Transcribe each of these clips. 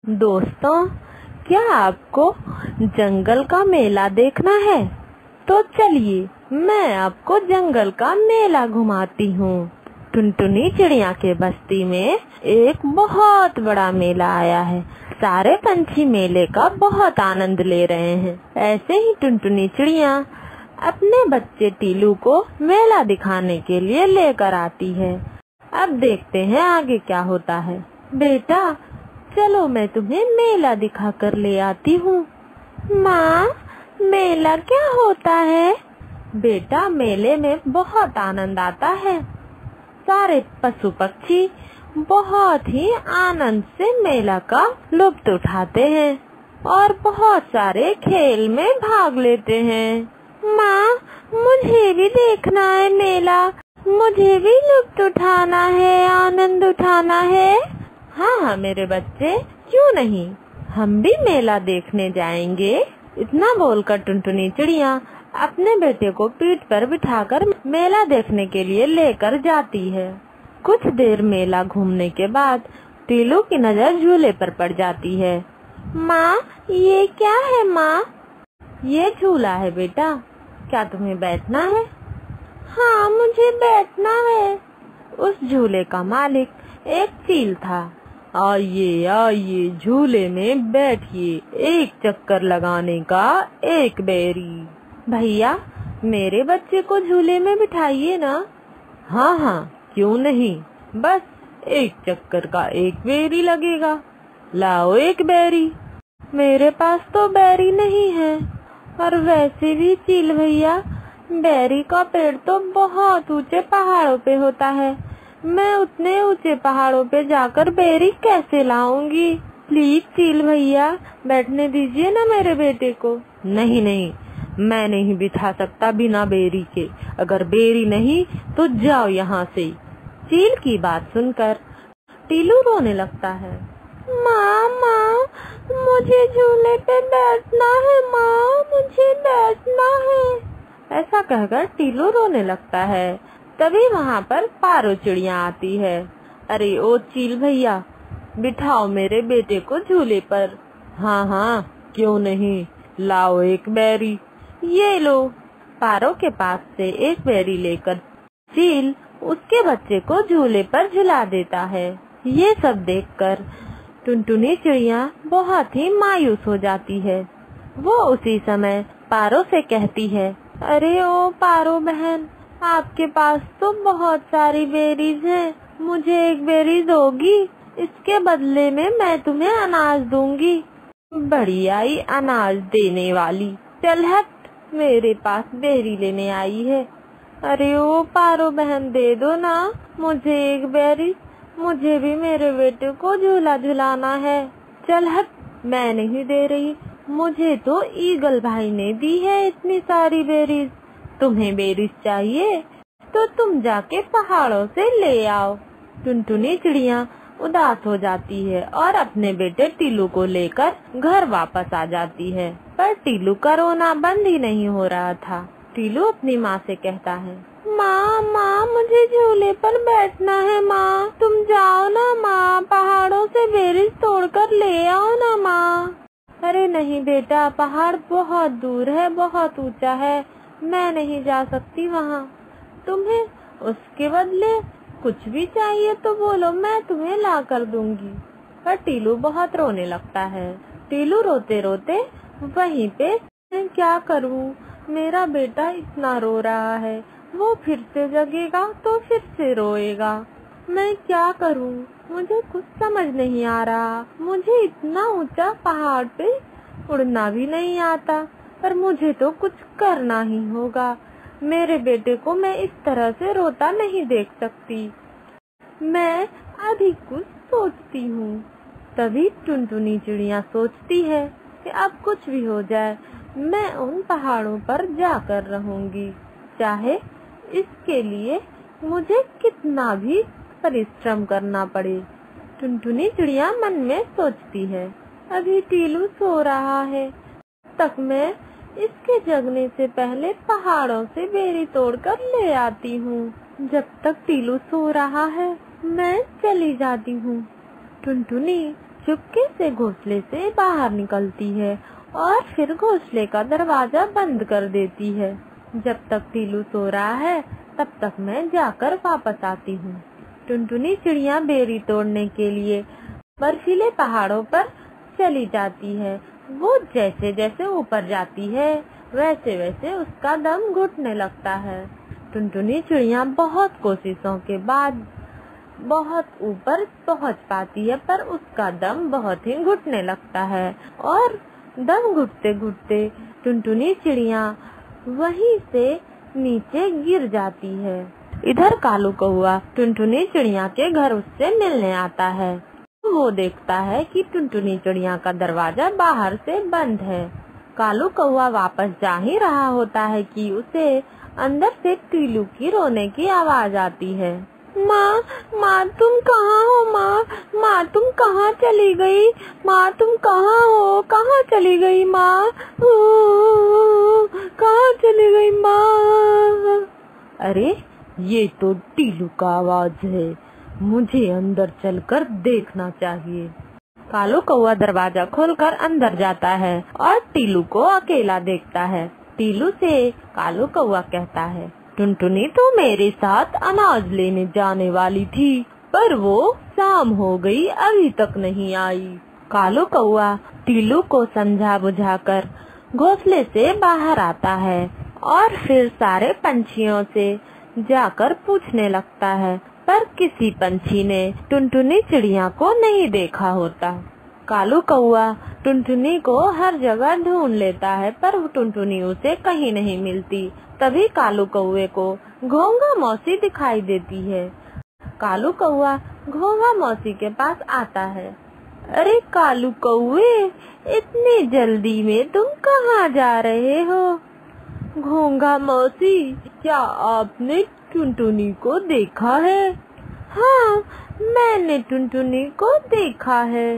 दोस्तों, क्या आपको जंगल का मेला देखना है? तो चलिए मैं आपको जंगल का मेला घुमाती हूँ। टुनटुनी चिड़िया के बस्ती में एक बहुत बड़ा मेला आया है। सारे पंछी मेले का बहुत आनंद ले रहे हैं। ऐसे ही टुनटुनी चिड़िया अपने बच्चे टीलू को मेला दिखाने के लिए लेकर आती है। अब देखते हैं आगे क्या होता है। बेटा चलो मैं तुम्हें मेला दिखा कर ले आती हूँ। माँ, मेला क्या होता है? बेटा मेले में बहुत आनंद आता है। सारे पशु पक्षी बहुत ही आनंद से मेला का लुत्फ उठाते हैं और बहुत सारे खेल में भाग लेते हैं। माँ, मुझे भी देखना है मेला, मुझे भी लुत्फ उठाना है, आनंद उठाना है। हाँ मेरे बच्चे, क्यों नहीं, हम भी मेला देखने जाएंगे। इतना बोलकर टुनटुनी चिड़िया अपने बेटे को पीठ पर बिठाकर मेला देखने के लिए लेकर जाती है। कुछ देर मेला घूमने के बाद टीलू की नजर झूले पर पड़ जाती है। माँ, ये क्या है माँ? ये झूला है बेटा, क्या तुम्हें बैठना है? हाँ मुझे बैठना है। उस झूले का मालिक एक चील था। आइए झूले में बैठिए, एक चक्कर लगाने का एक बेरी। भैया मेरे बच्चे को झूले में बिठाइए ना। हाँ क्यों नहीं, बस एक चक्कर का एक बेरी लगेगा। लाओ एक बेरी। मेरे पास तो बेरी नहीं है, और वैसे भी चील भैया बेरी का पेड़ तो बहुत ऊंचे पहाड़ों पे होता है। मैं उतने ऊंचे पहाड़ों पे जाकर बेरी कैसे लाऊंगी? प्लीज चील भैया बैठने दीजिए ना मेरे बेटे को। नहीं, मैं नहीं बिठा सकता बिना बेरी के। अगर बेरी नहीं तो जाओ यहाँ से। चील की बात सुनकर टीलू रोने लगता है। माँ, मुझे झूले पे बैठना है माँ, मुझे बैठना है। ऐसा कहकर टीलू रोने लगता है। तभी वहाँ पर पारो चिड़िया आती है। अरे ओ चील भैया, बिठाओ मेरे बेटे को झूले पर। हाँ क्यों नहीं, लाओ एक बेरी। ये लो। पारो के पास से एक बेरी लेकर चील उसके बच्चे को झूले पर झुला देता है। ये सब देखकर टुनटुनी चिड़िया बहुत ही मायूस हो जाती है। वो उसी समय पारो से कहती है, अरे ओ पारो बहन, आपके पास तो बहुत सारी बेरीज हैं, मुझे एक बेरी दोगी? इसके बदले में मैं तुम्हें अनाज दूंगी। बड़ी आई अनाज देने वाली, चल हट, मेरे पास बेरी लेने आई है। अरे ओ पारो बहन, दे दो ना मुझे एक बेरी, मुझे भी मेरे बेटे को झूला झुलाना है। चल हट, मैं नहीं दे रही, मुझे तो ईगल भाई ने दी है इतनी सारी बेरीज। तुम्हें बेरीज चाहिए तो तुम जाके पहाड़ों से ले आओ। टुनटुनी चिड़िया उदास हो जाती है और अपने बेटे टीलू को लेकर घर वापस आ जाती है। पर टीलू का रोना बंद ही नहीं हो रहा था। टीलू अपनी माँ से कहता है, माँ मुझे झूले पर बैठना है माँ, तुम जाओ ना माँ, पहाड़ों से बेरीज तोड़कर ले आओ ना माँ। अरे नहीं बेटा, पहाड़ बहुत दूर है, बहुत ऊंचा है, मैं नहीं जा सकती वहाँ। तुम्हें उसके बदले कुछ भी चाहिए तो बोलो, मैं तुम्हें ला कर दूंगी। पर टीलू बहुत रोने लगता है। टीलू रोते रोते वहीं पे, मैं क्या करूँ, मेरा बेटा इतना रो रहा है, वो फिर से जगेगा तो फिर से रोएगा, मैं क्या करूँ, मुझे कुछ समझ नहीं आ रहा। मुझे इतना ऊंचा पहाड़ पे उड़ना भी नहीं आता, पर मुझे तो कुछ करना ही होगा। मेरे बेटे को मैं इस तरह से रोता नहीं देख सकती। मैं अभी कुछ सोचती हूँ। तभी टुनटुनी चिड़िया सोचती है कि अब कुछ भी हो जाए, मैं उन पहाड़ों पर जाकर रहूंगी, चाहे इसके लिए मुझे कितना भी परिश्रम करना पड़े। टुनटुनी चिड़िया मन में सोचती है। अभी टीलू सो रहा है, तक मैं इसके जगने से पहले पहाड़ों से बेरी तोड़कर ले आती हूँ। जब तक टीलू सो रहा है मैं चली जाती हूँ। टुनटुनी चुपके से घोंसले से बाहर निकलती है और फिर घोंसले का दरवाजा बंद कर देती है। जब तक टीलू सो रहा है तब तक मैं जाकर वापस आती हूँ। टुनटुनी चिड़िया बेरी तोड़ने के लिए बर्फीले पहाड़ों पर चली जाती है। वो जैसे जैसे ऊपर जाती है वैसे वैसे उसका दम घुटने लगता है। टुनटुनी चिड़िया बहुत कोशिशों के बाद बहुत ऊपर पहुंच पाती है, पर उसका दम बहुत ही घुटने लगता है और दम घुटते घुटते टुनटुनी चिड़िया वहीं से नीचे गिर जाती है। इधर कालू कौआ टुनटुनी चिड़िया के घर उससे मिलने आता है। वो देखता है कि टुनटुनी चिड़िया का दरवाजा बाहर से बंद है। कालू कौआ वापस जा ही रहा होता है कि उसे अंदर से टीलू की रोने की आवाज आती है। माँ, माँ तुम कहाँ हो? माँ, माँ तुम कहाँ चली गई? माँ तुम कहाँ हो? कहाँ चली गई माँ? कहाँ चली गई माँ? अरे ये तो टीलू का आवाज है, मुझे अंदर चलकर देखना चाहिए। कालू कौआ दरवाजा खोलकर अंदर जाता है और टीलू को अकेला देखता है। टीलू से कालू कौआ कहता है, टुनटुनी तो मेरे साथ अनाज लेने जाने वाली थी, पर वो शाम हो गई अभी तक नहीं आई। कालू कौआ टीलू को समझा बुझाकर घोंसले से बाहर आता है और फिर सारे पंछियों से जाकर पूछने लगता है, पर किसी पंछी ने टुनटुनी चिड़िया को नहीं देखा होता। कालू कौआ टुनटुनी को हर जगह ढूंढ लेता है, पर वो टुनटुनी उसे कहीं नहीं मिलती। तभी कालू कौवे को घोंघा मौसी दिखाई देती है। कालू कौआ घोंघा मौसी के पास आता है। अरे कालू कौवे, इतनी जल्दी में तुम कहाँ जा रहे हो? घोंघा मौसी, क्या आपने टुनटुनी को देखा है? हाँ, मैंने टुनटुनी को देखा है।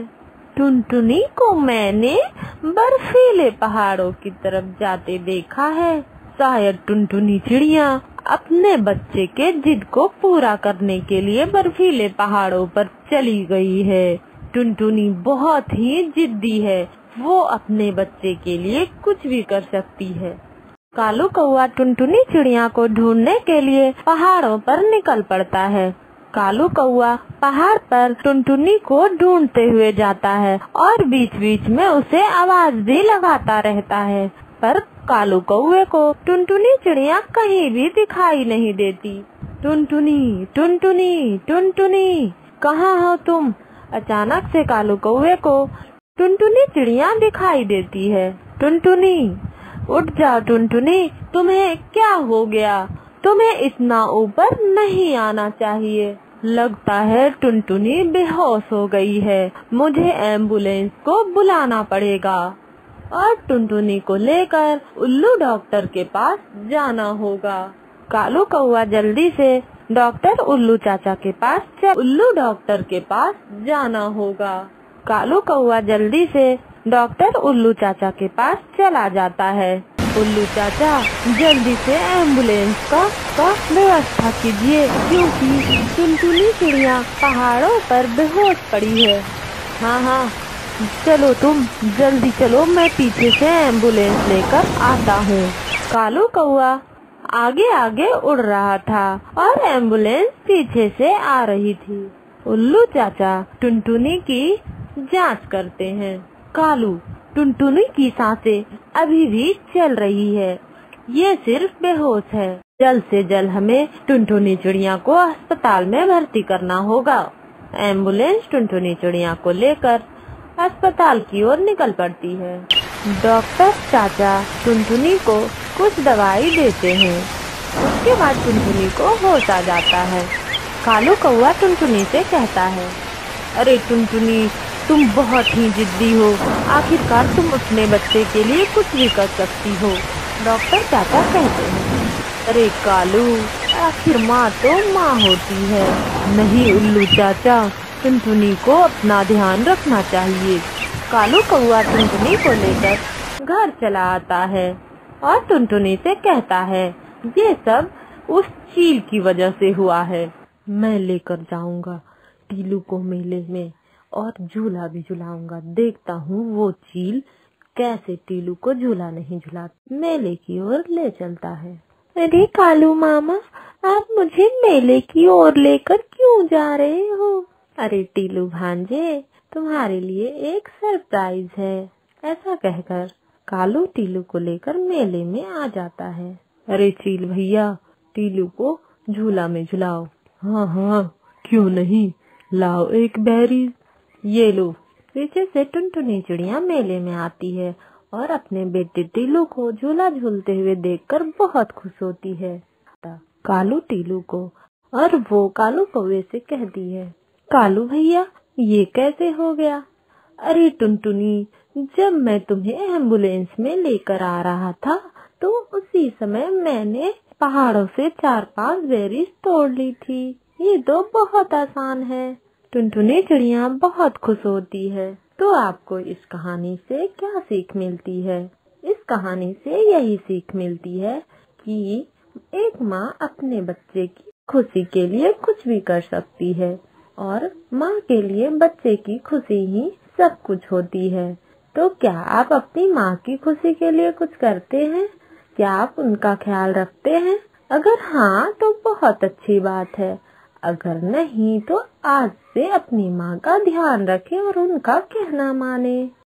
टुनटुनी को मैंने बर्फीले पहाड़ों की तरफ जाते देखा है। शायद टुनटुनी चिड़िया अपने बच्चे के जिद को पूरा करने के लिए बर्फीले पहाड़ों पर चली गई है। टुनटुनी बहुत ही जिद्दी है, वो अपने बच्चे के लिए कुछ भी कर सकती है। कालू कौआ टुनटुनी चिड़िया को ढूंढने के लिए पहाड़ों पर निकल पड़ता है। कालू कौआ पहाड़ पर टुनटुनी को ढूंढते हुए जाता है और बीच बीच में उसे आवाज भी लगाता रहता है, पर कालू कौवे को टुनटुनी चिड़िया कहीं भी दिखाई नहीं देती। टुनटुनी, टुनटुनी, टुनटुनी, कहाँ हो तुम? अचानक से कालू कौवे को टुनटुनी चिड़िया दिखाई देती है। टुनटुनी, उठ जाओ टुनटुनी, तुम्हें क्या हो गया? तुम्हें इतना ऊपर नहीं आना चाहिए। लगता है टुनटुनी बेहोश हो गई है, मुझे एम्बुलेंस को बुलाना पड़ेगा और टुनटुनी को लेकर उल्लू डॉक्टर के पास जाना होगा। कालू कौआ जल्दी से डॉक्टर उल्लू चाचा के पास उल्लू डॉक्टर के पास जाना होगा। कालू कौआ जल्दी से डॉक्टर उल्लू चाचा के पास चला जाता है। उल्लू चाचा, जल्दी से एम्बुलेंस का व्यवस्था कीजिए, क्योंकि टुनटुनी चिड़िया पहाड़ों पर बेहोश पड़ी है। हाँ हाँ, चलो तुम जल्दी चलो, मैं पीछे से एम्बुलेंस लेकर आता हूँ। कालू कौआ आगे आगे उड़ रहा था और एम्बुलेंस पीछे से आ रही थी। उल्लू चाचा टुनटुनी की जांच करते हैं। कालू, टुनटुनी की सांसें अभी भी चल रही है, ये सिर्फ बेहोश है। जल्द से जल्द हमें टुनटुनी चिड़िया को अस्पताल में भर्ती करना होगा। एम्बुलेंस टुनटुनी चिड़िया को लेकर अस्पताल की ओर निकल पड़ती है। डॉक्टर चाचा टुनटुनी को कुछ दवाई देते हैं। उसके बाद टुनटुनी को होश आ जाता है। कालू कौआ टुनटुनी से कहता है, अरे टुनटुनी, तुम बहुत ही जिद्दी हो, आखिरकार तुम अपने बच्चे के लिए कुछ भी कर सकती हो। डॉक्टर चाचा कहते हैं, अरे कालू, आखिर माँ तो माँ होती है। नहीं उल्लू चाचा, टुनटुनी को अपना ध्यान रखना चाहिए। कालू कौआ टुनटुनी को लेकर घर चला आता है और टुनटुनी से कहता है, ये सब उस चील की वजह से हुआ है। मैं लेकर जाऊंगा टीलू को मेले में और झूला भी झुलाऊंगा। देखता हूँ वो चील कैसे टीलू को झूला नहीं झुलाता, मेले की ओर ले चलता है। अरे कालू मामा, आप मुझे मेले की ओर लेकर क्यों जा रहे हो? अरे टीलू भांजे, तुम्हारे लिए एक सरप्राइज है। ऐसा कहकर कालू टीलू को लेकर मेले में आ जाता है। अरे चील भैया, टीलू को झूला में झुलाओ। हाँ हाँ, क्यों नहीं, लाओ एक बैरी। ये लो। पीछे से टुनटुनी चिड़िया मेले में आती है और अपने बेटे टीलू को झूला झूलते हुए देखकर बहुत खुश होती है। कालू टीलू को और वो कालू कौवे से कहती है, कालू भैया, ये कैसे हो गया? अरे टुनटुनी, जब मैं तुम्हें एम्बुलेंस में लेकर आ रहा था तो उसी समय मैंने पहाड़ों से 4-5 बेरीज तोड़ ली थी। ये तो बहुत आसान है। टुनटुनी चिड़िया बहुत खुश होती है। तो आपको इस कहानी से क्या सीख मिलती है? इस कहानी से यही सीख मिलती है कि एक माँ अपने बच्चे की खुशी के लिए कुछ भी कर सकती है और माँ के लिए बच्चे की खुशी ही सब कुछ होती है। तो क्या आप अपनी माँ की खुशी के लिए कुछ करते हैं? क्या आप उनका ख्याल रखते हैं? अगर हाँ तो बहुत अच्छी बात है, अगर नहीं तो आज से अपनी माँ का ध्यान रखें और उनका कहना माने।